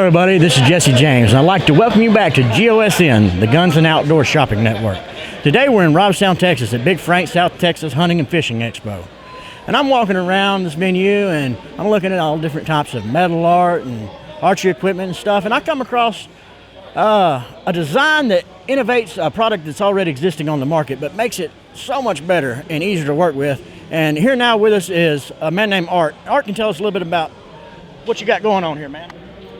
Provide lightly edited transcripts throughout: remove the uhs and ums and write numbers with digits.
everybody, this is Jesse James, and I'd like to welcome you back to GOSN, the Guns and Outdoor Shopping Network. Today we're in Robstown, Texas at Big Frank South Texas Hunting and Fishing Expo. And I'm walking around this venue and I'm looking at all different types of metal art and archery equipment and stuff, and I come across a design that innovates a product that's already existing on the market but makes it so much better and easier to work with. And here now with us is a man named Art. Art can tell us a little bit about what you got going on here, man.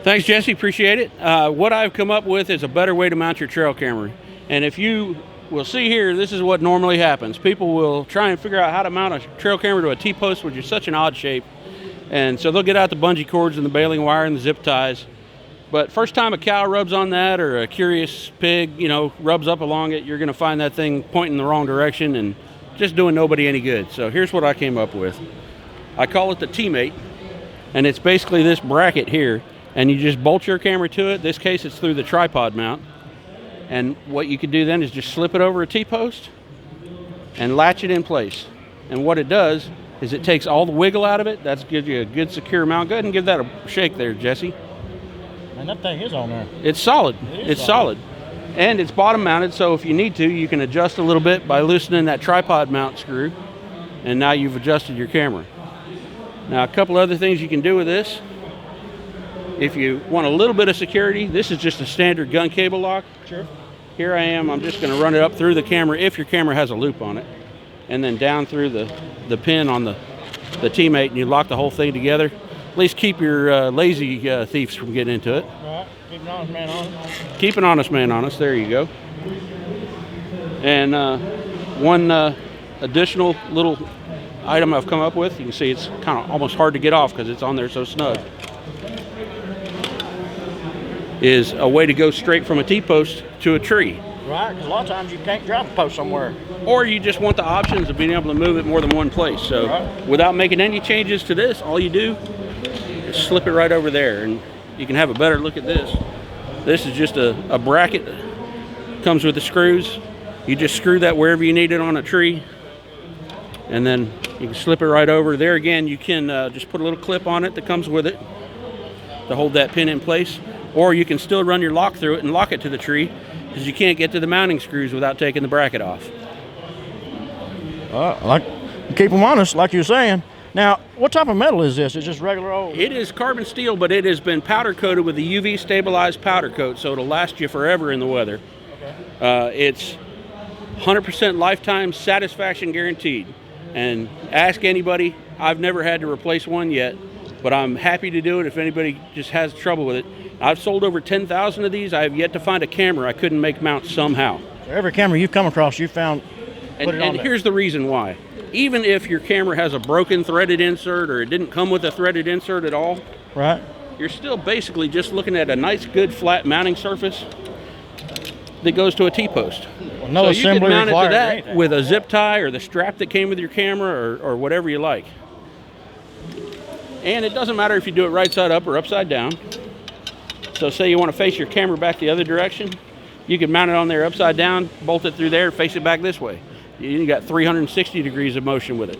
Thanks, Jesse. Appreciate it. What I've come up with is a better way to mount your trail camera. And if you will see here, this is what normally happens. People will try and figure out how to mount a trail camera to a T-post, which is such an odd shape. And so they'll get out the bungee cords and the baling wire and the zip ties. But first time a cow rubs on that, or a curious pig, rubs up along it, you're going to find that thing pointing the wrong direction and just doing nobody any good. So here's what I came up with. I call it the Teammate, and it's basically this bracket here. And you just bolt your camera to it. This case, it's through the tripod mount. And what you can do then is just slip it over a T-post and latch it in place. And what it does is it takes all the wiggle out of it. That gives you a good secure mount. Go ahead and give that a shake there, Jesse. And that thing is on there. It's solid. It's solid. And it's bottom mounted, so if you need to, you can adjust a little bit by loosening that tripod mount screw. And now you've adjusted your camera. Now, a couple other things you can do with this. If you want a little bit of security, this is just a standard gun cable lock. Sure. Here I am. I'm just going to run it up through the camera if your camera has a loop on it, and then down through the pin on the Teammate, and you lock the whole thing together. At least keep your lazy thieves from getting into it. All right. Keep an honest man honest. Keep an honest man honest. There you go. And one additional little item I've come up with. You can see it's kind of almost hard to get off because it's on there so snug. Is a way to go straight from a T-post to a tree. Right, because a lot of times you can't drop a post somewhere. Or you just want the options of being able to move it more than one place. So without making any changes to this, all you do is slip it right over there, and you can have a better look at this. This is just a bracket that comes with the screws. You just screw that wherever you need it on a tree, and then you can slip it right over. There again, you can just put a little clip on it that comes with it to hold that pin in place. Or you can still run your lock through it and lock it to the tree, because you can't get to the mounting screws without taking the bracket off. Keep them honest, like you were saying. Now, what type of metal is this? It's just regular old? It is carbon steel, but it has been powder coated with a UV stabilized powder coat, so it'll last you forever in the weather. Okay. It's 100% lifetime satisfaction guaranteed. And ask anybody, I've never had to replace one yet, but I'm happy to do it if anybody just has trouble with it. I've sold over 10,000 of these. I have yet to find a camera I couldn't make mount somehow. So every camera you've come across, you found, put it on there. And here's the reason why. Even if your camera has a broken threaded insert, or it didn't come with a threaded insert at all, right, you're still basically just looking at a nice, good, flat mounting surface that goes to a T-post. Well, no assembly required. So you can mount it to that with a zip tie or the strap that came with your camera, or whatever you like. And it doesn't matter if you do it right side up or upside down. So say you want to face your camera back the other direction, you can mount it on there upside down, bolt it through there, face it back this way. You got 360 degrees of motion with it.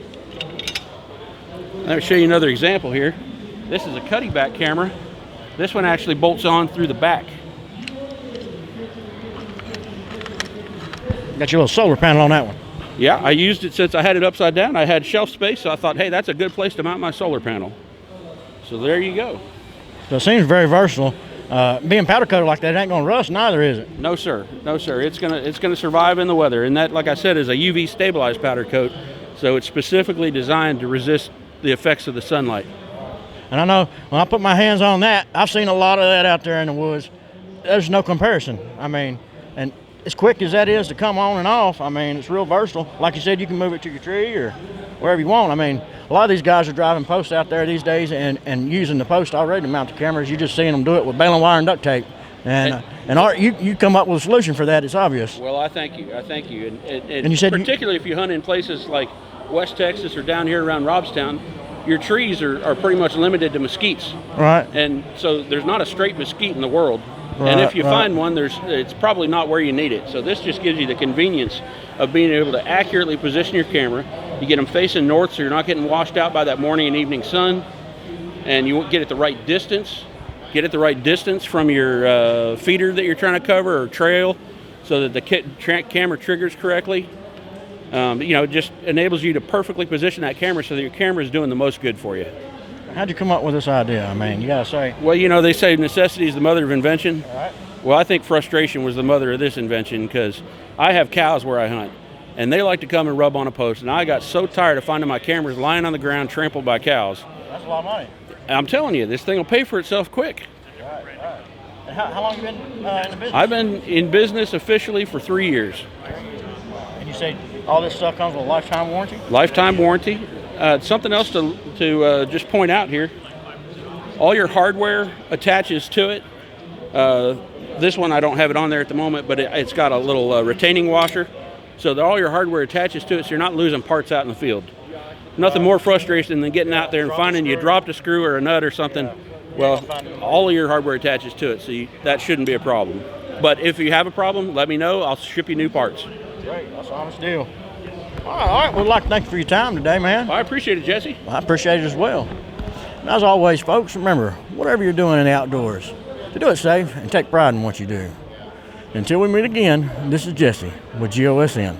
Let me show you another example here. This is a cutty back camera. This one actually bolts on through the back. Got your little solar panel on that one. Yeah, I used it since I had it upside down. I had shelf space, so I thought, hey, that's a good place to mount my solar panel. So there you go. So it seems very versatile. Being powder coated like that, it ain't gonna rust neither, is it? No sir, no sir. It's gonna survive in the weather, and that, like I said, is a UV stabilized powder coat, so it's specifically designed to resist the effects of the sunlight. And I know when I put my hands on that, I've seen a lot of that out there in the woods. There's no comparison. I mean, and as quick as that is to come on and off, I mean, it's real versatile. Like you said, you can move it to your tree or wherever you want. I mean, a lot of these guys are driving posts out there these days and using the post already to mount the cameras. You're just seeing them do it with baling wire and duct tape. And Art, you come up with a solution for that. It's obvious. Well, I thank you. I thank you. And you said particularly if you hunt in places like West Texas or down here around Robstown, your trees are pretty much limited to mesquites. Right. And so there's not a straight mesquite in the world. Right, and if you find one, it's probably not where you need it. So this just gives you the convenience of being able to accurately position your camera. You get them facing north so you're not getting washed out by that morning and evening sun. And you get it the right distance. get it the right distance from your feeder that you're trying to cover or trail, so that the camera triggers correctly. It just enables you to perfectly position that camera so that your camera is doing the most good for you. How'd you come up with this idea? I mean, you gotta say. Well, they say necessity is the mother of invention. All right. Well, I think frustration was the mother of this invention, because I have cows where I hunt, and they like to come and rub on a post, and I got so tired of finding my cameras lying on the ground trampled by cows. That's a lot of money. I'm telling you, this thing will pay for itself quick. Right. And how long have you been in the business? I've been in business officially for 3 years. And you say all this stuff comes with a lifetime warranty? Lifetime warranty. Something else to just point out here, all your hardware attaches to it. This one, I don't have it on there at the moment, but it's got a little retaining washer, so that all your hardware attaches to it, so you're not losing parts out in the field. Nothing more frustrating than getting out there and finding you dropped a screw or a nut or something. Well, all of your hardware attaches to it, so that shouldn't be a problem. But if you have a problem, let me know. I'll ship you new parts. Great, that's an honest deal. All right, we'd like to thank you for your time today, man. Well, I appreciate it, Jesse. Well, I appreciate it as well. And as always, folks, remember, whatever you're doing in the outdoors, to do it safe and take pride in what you do. Until we meet again, this is Jesse with GOSN.